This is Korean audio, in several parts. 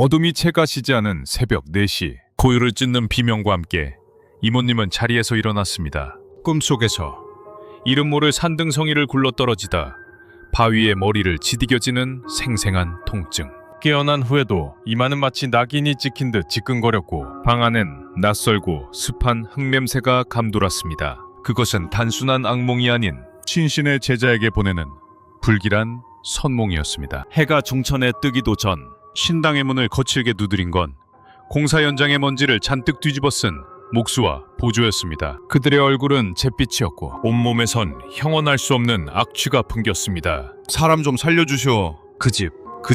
어둠이 채 가시지 않은 새벽 4시, 고요를 찢는 비명과 함께 이모님은 자리에서 일어났습니다. 꿈속에서 이름 모를 산등성이를 굴러떨어지다 바위에 머리를 지디겨지는 생생한 통증. 깨어난 후에도 이마는 마치 낙인이 찍힌 듯 지끈거렸고 방 안엔 낯설고 습한 흙냄새가 감돌았습니다. 그것은 단순한 악몽이 아닌 신신의 제자에게 보내는 불길한 선몽이었습니다. 해가 중천에 뜨기도 전 신당의 문을 거칠게 두드린 건 공사 현장의 먼지를 잔뜩 뒤집어 쓴 목수와 보조였습니다. 그들의 얼굴은 잿빛이었고 온몸에선 형언할 수 없는 악취가 풍겼습니다. 사람 좀 살려주시오. 그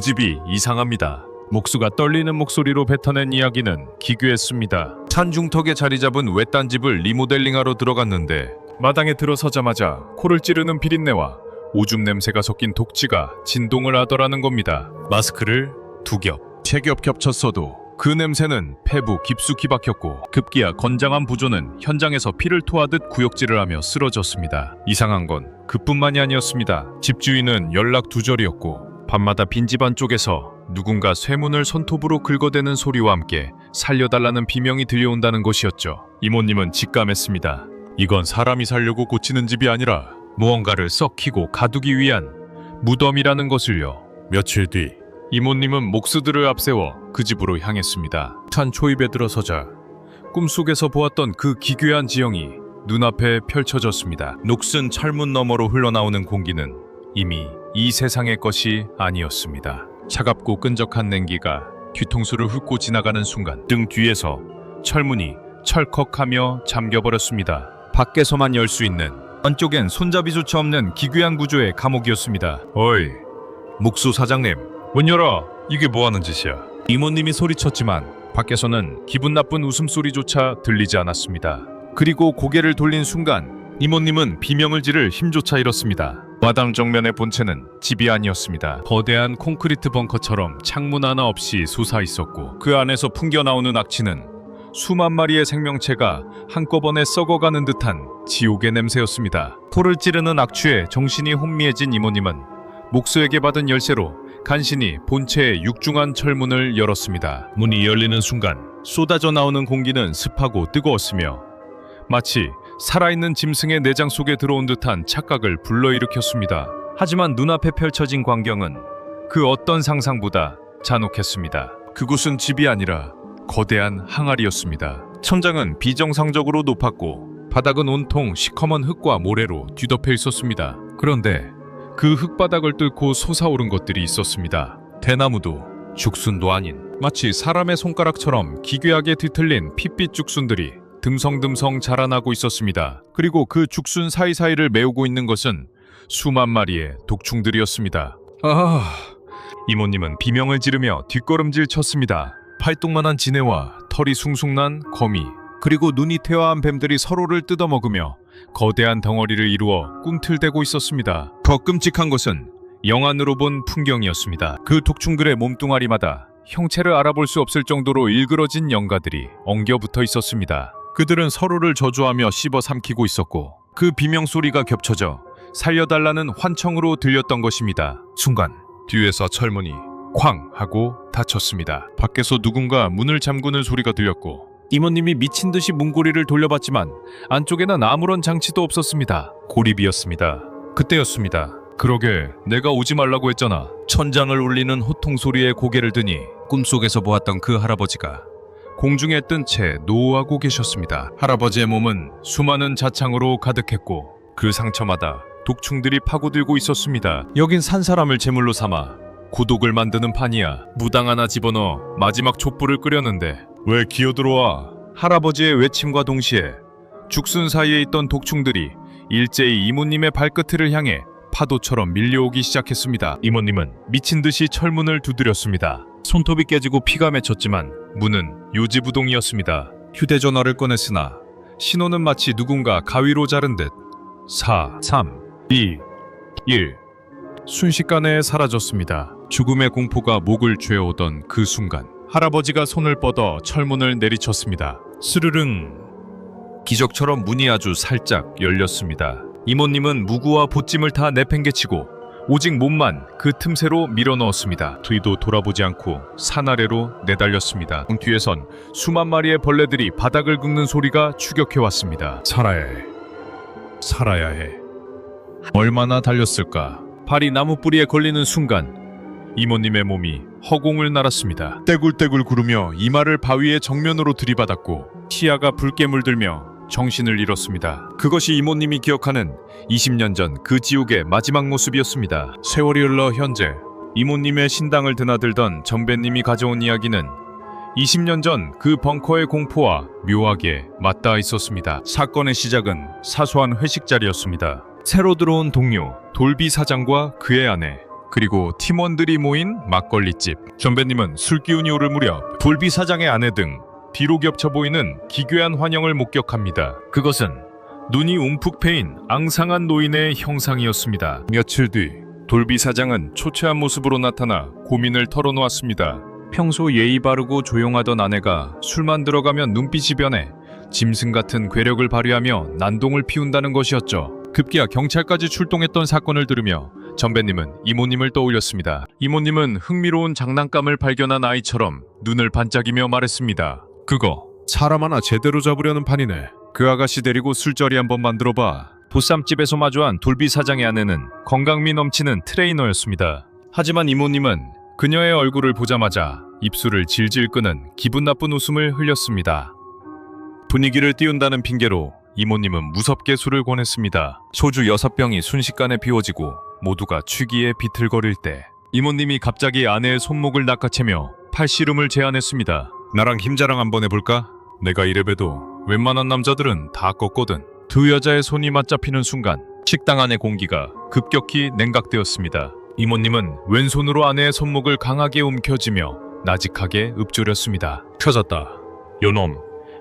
집이 이상합니다. 목수가 떨리는 목소리로 뱉어낸 이야기는 기괴했습니다. 산중턱에 자리 잡은 외딴 집을 리모델링하러 들어갔는데 마당에 들어서자마자 코를 찌르는 비린내와 오줌 냄새가 섞인 독지가 진동을 하더라는 겁니다. 마스크를 2겹, 3겹 겹쳤어도 그 냄새는 폐부 깊숙이 박혔고 급기야 건장한 부조는 현장에서 피를 토하듯 구역질을 하며 쓰러졌습니다. 이상한 건 그뿐만이 아니었습니다. 집주인은 연락 두절이었고 밤마다 빈집 안쪽에서 누군가 쇠문을 손톱으로 긁어대는 소리와 함께 살려달라는 비명이 들려온다는 것이었죠. 이모님은 직감했습니다. 이건 사람이 살려고 고치는 집이 아니라 무언가를 썩히고 가두기 위한 무덤이라는 것을요. 며칠 뒤 이모님은 목수들을 앞세워 그 집으로 향했습니다. 산 초입에 들어서자 꿈속에서 보았던 그 기괴한 지형이 눈앞에 펼쳐졌습니다. 녹슨 철문 너머로 흘러나오는 공기는 이미 이 세상의 것이 아니었습니다. 차갑고 끈적한 냉기가 뒤통수를 훑고 지나가는 순간 등 뒤에서 철문이 철컥하며 잠겨버렸습니다. 밖에서만 열 수 있는, 안쪽엔 손잡이조차 없는 기괴한 구조의 감옥이었습니다. 어이, 목수 사장님, 문 열어! 이게 뭐하는 짓이야? 이모님이 소리쳤지만 밖에서는 기분 나쁜 웃음소리조차 들리지 않았습니다. 그리고 고개를 돌린 순간 이모님은 비명을 지를 힘조차 잃었습니다. 마당 정면의 본체는 집이 아니었습니다. 거대한 콘크리트 벙커처럼 창문 하나 없이 솟아 있었고 그 안에서 풍겨나오는 악취는 수만 마리의 생명체가 한꺼번에 썩어가는 듯한 지옥의 냄새였습니다. 코를 찌르는 악취에 정신이 혼미해진 이모님은 목수에게 받은 열쇠로 간신히 본체의 육중한 철문을 열었습니다. 문이 열리는 순간 쏟아져 나오는 공기는 습하고 뜨거웠으며 마치 살아있는 짐승의 내장 속에 들어온 듯한 착각을 불러일으켰습니다. 하지만 눈앞에 펼쳐진 광경은 그 어떤 상상보다 잔혹했습니다. 그곳은 집이 아니라 거대한 항아리였습니다. 천장은 비정상적으로 높았고 바닥은 온통 시커먼 흙과 모래로 뒤덮여 있었습니다. 그런데 그 흙바닥을 뚫고 솟아오른 것들이 있었습니다. 대나무도 죽순도 아닌 마치 사람의 손가락처럼 기괴하게 뒤틀린 핏빛 죽순들이 듬성듬성 자라나고 있었습니다. 그리고 그 죽순 사이사이를 메우고 있는 것은 수만 마리의 독충들이었습니다. 이모님은 비명을 지르며 뒷걸음질 쳤습니다. 팔뚝만한 지네와 털이 숭숭 난 거미, 그리고 눈이 퇴화한 뱀들이 서로를 뜯어먹으며 거대한 덩어리를 이루어 꿈틀대고 있었습니다. 더 끔찍한 것은 영안으로 본 풍경이었습니다. 그 독충들의 몸뚱아리마다 형체를 알아볼 수 없을 정도로 일그러진 영가들이 엉겨붙어 있었습니다. 그들은 서로를 저주하며 씹어 삼키고 있었고 그 비명소리가 겹쳐져 살려달라는 환청으로 들렸던 것입니다. 순간 뒤에서 철문이 쾅 하고 닫혔습니다. 밖에서 누군가 문을 잠그는 소리가 들렸고 이모님이 미친 듯이 문고리를 돌려봤지만 안쪽에는 아무런 장치도 없었습니다. 고립이었습니다. 그때였습니다. 그러게 내가 오지 말라고 했잖아. 천장을 울리는 호통 소리에 고개를 드니 꿈속에서 보았던 그 할아버지가 공중에 뜬 채 노하고 계셨습니다. 할아버지의 몸은 수많은 자창으로 가득했고 그 상처마다 독충들이 파고들고 있었습니다. 여긴 산 사람을 제물로 삼아 고독을 만드는 판이야. 무당 하나 집어넣어 마지막 촛불을 끄려는데 왜 기어들어와? 할아버지의 외침과 동시에 죽순 사이에 있던 독충들이 일제히 이모님의 발끝을 향해 파도처럼 밀려오기 시작했습니다. 이모님은 미친 듯이 철문을 두드렸습니다. 손톱이 깨지고 피가 맺혔지만 문은 요지부동이었습니다. 휴대전화를 꺼냈으나 신호는 마치 누군가 가위로 자른 듯 4, 3, 2, 1 순식간에 사라졌습니다. 죽음의 공포가 목을 죄어오던 그 순간 할아버지가 손을 뻗어 철문을 내리쳤습니다. 스르릉! 기적처럼 문이 아주 살짝 열렸습니다. 이모님은 무구와 보찜을 다 내팽개치고 오직 몸만 그 틈새로 밀어넣었습니다. 뒤도 돌아보지 않고 산 아래로 내달렸습니다. 뒤에선 수만 마리의 벌레들이 바닥을 긁는 소리가 추격해왔습니다. 살아야 해. 살아야 해. 얼마나 달렸을까? 발이 나무 뿌리에 걸리는 순간 이모님의 몸이 허공을 날았습니다. 떼굴떼굴 구르며 이마를 바위의 정면으로 들이받았고 시야가 붉게 물들며 정신을 잃었습니다. 그것이 이모님이 기억하는 20년 전 그 지옥의 마지막 모습이었습니다. 세월이 흘러 현재 이모님의 신당을 드나들던 전배님이 가져온 이야기는 20년 전 그 벙커의 공포와 묘하게 맞닿아 있었습니다. 사건의 시작은 사소한 회식 자리였습니다. 새로 들어온 동료 돌비 사장과 그의 아내 그리고 팀원들이 모인 막걸리집. 전배님은 술 기운이 오를 무렵 돌비 사장의 아내 등 뒤로 겹쳐 보이는 기괴한 환영을 목격합니다. 그것은 눈이 움푹 패인 앙상한 노인의 형상이었습니다. 며칠 뒤 돌비 사장은 초췌한 모습으로 나타나 고민을 털어놓았습니다. 평소 예의 바르고 조용하던 아내가 술만 들어가면 눈빛이 변해 짐승 같은 괴력을 발휘하며 난동을 피운다는 것이었죠. 급기야 경찰까지 출동했던 사건을 들으며 전배님은 이모님을 떠올렸습니다. 이모님은 흥미로운 장난감을 발견한 아이처럼 눈을 반짝이며 말했습니다. 그거 사람 하나 제대로 잡으려는 판이네. 그 아가씨 데리고 술자리 한번 만들어봐. 보쌈집에서 마주한 돌비 사장의 아내는 건강미 넘치는 트레이너였습니다. 하지만 이모님은 그녀의 얼굴을 보자마자 입술을 질질 끄는 기분 나쁜 웃음을 흘렸습니다. 분위기를 띄운다는 핑계로 이모님은 무섭게 술을 권했습니다. 소주 6병이 순식간에 비워지고 모두가 취기에 비틀거릴 때 이모님이 갑자기 아내의 손목을 낚아채며 팔씨름을 제안했습니다. 나랑 힘자랑 한번 해볼까? 내가 이래봬도 웬만한 남자들은 다 껐거든. 두 여자의 손이 맞잡히는 순간 식당 안의 공기가 급격히 냉각되었습니다. 이모님은 왼손으로 아내의 손목을 강하게 움켜쥐며 나직하게 읊조렸습니다. 펴졌다. 요놈.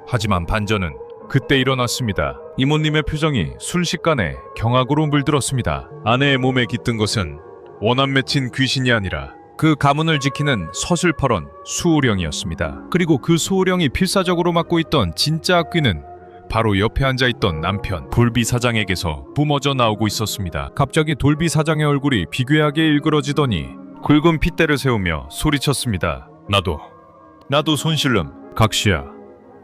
하지만 반전은 그때 일어났습니다. 이모님의 표정이 순식간에 경악으로 물들었습니다. 아내의 몸에 깃든 것은 원한 맺힌 귀신이 아니라 그 가문을 지키는 서슬퍼런 수호령이었습니다. 그리고 그 수호령이 필사적으로 맡고 있던 진짜 악귀는 바로 옆에 앉아있던 남편 돌비 사장에게서 뿜어져 나오고 있었습니다. 갑자기 돌비 사장의 얼굴이 비괴하게 일그러지더니 굵은 핏대를 세우며 소리쳤습니다. 나도 손실름. 각시야,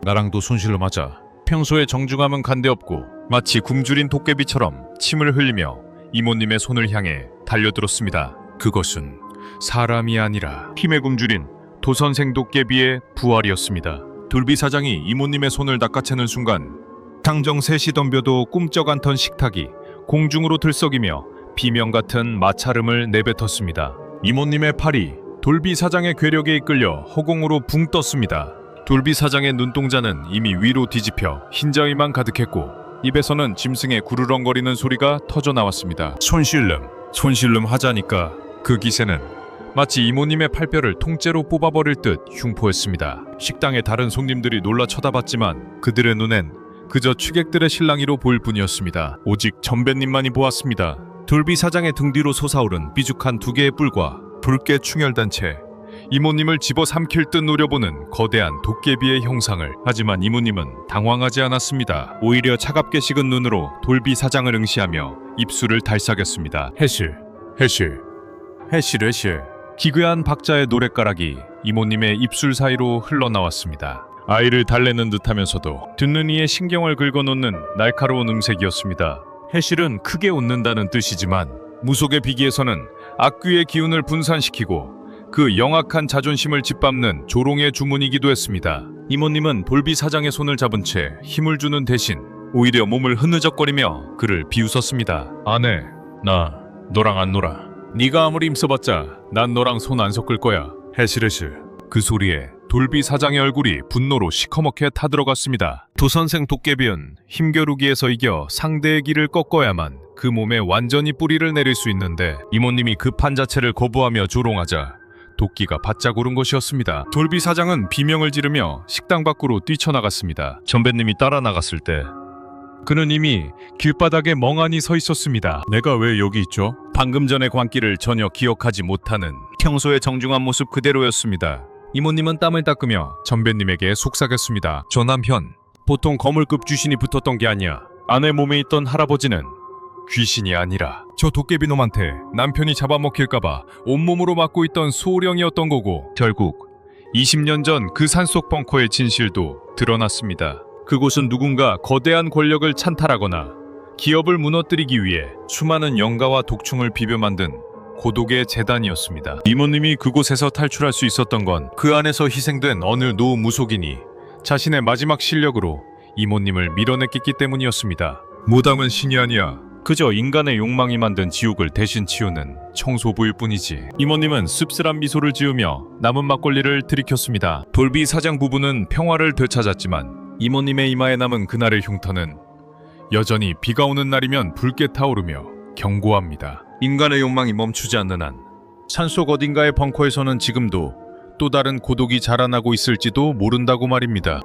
나랑도 손실름 하자. 평소에 정중함은 간데없고 마치 굶주린 도깨비처럼 침을 흘리며 이모님의 손을 향해 달려들었습니다. 그것은 사람이 아니라 힘에 굶주린 도선생 도깨비의 부활이었습니다. 돌비 사장이 이모님의 손을 낚아채는 순간 당정 셋이 덤벼도 꿈쩍 않던 식탁이 공중으로 들썩이며 비명 같은 마찰음을 내뱉었습니다. 이모님의 팔이 돌비 사장의 괴력에 이끌려 허공으로 붕 떴습니다. 돌비 사장의 눈동자는 이미 위로 뒤집혀 흰자위만 가득했고 입에서는 짐승의 구르렁거리는 소리가 터져 나왔습니다. 손실름 하자니까. 그 기세는 마치 이모님의 팔뼈를 통째로 뽑아버릴 듯 흉포했습니다. 식당의 다른 손님들이 놀라 쳐다봤지만 그들의 눈엔 그저 취객들의 실랑이로 보일 뿐이었습니다. 오직 전배님만이 보았습니다. 돌비 사장의 등 뒤로 솟아오른 삐죽한 두 개의 뿔과 붉게 충혈된 채 이모님을 집어삼킬 듯 노려보는 거대한 도깨비의 형상을. 하지만 이모님은 당황하지 않았습니다. 오히려 차갑게 식은 눈으로 돌비 사장을 응시하며 입술을 달싹였습니다. 해실. 기괴한 박자의 노랫가락이 이모님의 입술 사이로 흘러나왔습니다. 아이를 달래는 듯하면서도 듣는 이의 신경을 긁어놓는 날카로운 음색이었습니다. 해실은 크게 웃는다는 뜻이지만 무속의 비기에서는 악귀의 기운을 분산시키고 그 영악한 자존심을 짓밟는 조롱의 주문이기도 했습니다. 이모님은 돌비 사장의 손을 잡은 채 힘을 주는 대신 오히려 몸을 흐느적거리며 그를 비웃었습니다. 아내, 나 너랑 안 놀아. 네가 아무리 힘써봤자 난 너랑 손 안 섞을 거야. 해실. 그 소리에 돌비 사장의 얼굴이 분노로 시커멓게 타들어갔습니다. 도선생 도깨비는 힘겨루기에서 이겨 상대의 길을 꺾어야만 그 몸에 완전히 뿌리를 내릴 수 있는데 이모님이 그 판 자체를 거부하며 조롱하자 도끼가 바짝 오른 것이었습니다. 돌비 사장은 비명을 지르며 식당 밖으로 뛰쳐나갔습니다. 전배님이 따라 나갔을 때 그는 이미 길바닥에 멍하니 서 있었습니다. 내가 왜 여기 있죠? 방금 전의 광기를 전혀 기억하지 못하는 평소의 정중한 모습 그대로였습니다. 이모님은 땀을 닦으며 전배님에게 속삭였습니다. 저 남편, 보통 거물급 귀신이 붙었던 게 아니야. 아내 몸에 있던 할아버지는 귀신이 아니라 저 도깨비놈한테 남편이 잡아먹힐까봐 온몸으로 막고 있던 소령이었던 거고, 결국 20년 전 그 산속 벙커의 진실도 드러났습니다. 그곳은 누군가 거대한 권력을 찬탈하거나 기업을 무너뜨리기 위해 수많은 영가와 독충을 비벼 만든 고독의 재단이었습니다. 이모님이 그곳에서 탈출할 수 있었던 건 그 안에서 희생된 어느 노 무속인이 자신의 마지막 실력으로 이모님을 밀어냈기 때문이었습니다. 무당은 신이 아니야. 그저 인간의 욕망이 만든 지옥을 대신 치우는 청소부일 뿐이지. 이모님은 씁쓸한 미소를 지으며 남은 막걸리를 들이켰습니다. 돌비 사장 부부는 평화를 되찾았지만 이모님의 이마에 남은 그날의 흉터는 여전히 비가 오는 날이면 붉게 타오르며 경고합니다. 인간의 욕망이 멈추지 않는 한 산속 어딘가의 벙커에서는 지금도 또 다른 고독이 자라나고 있을지도 모른다고 말입니다.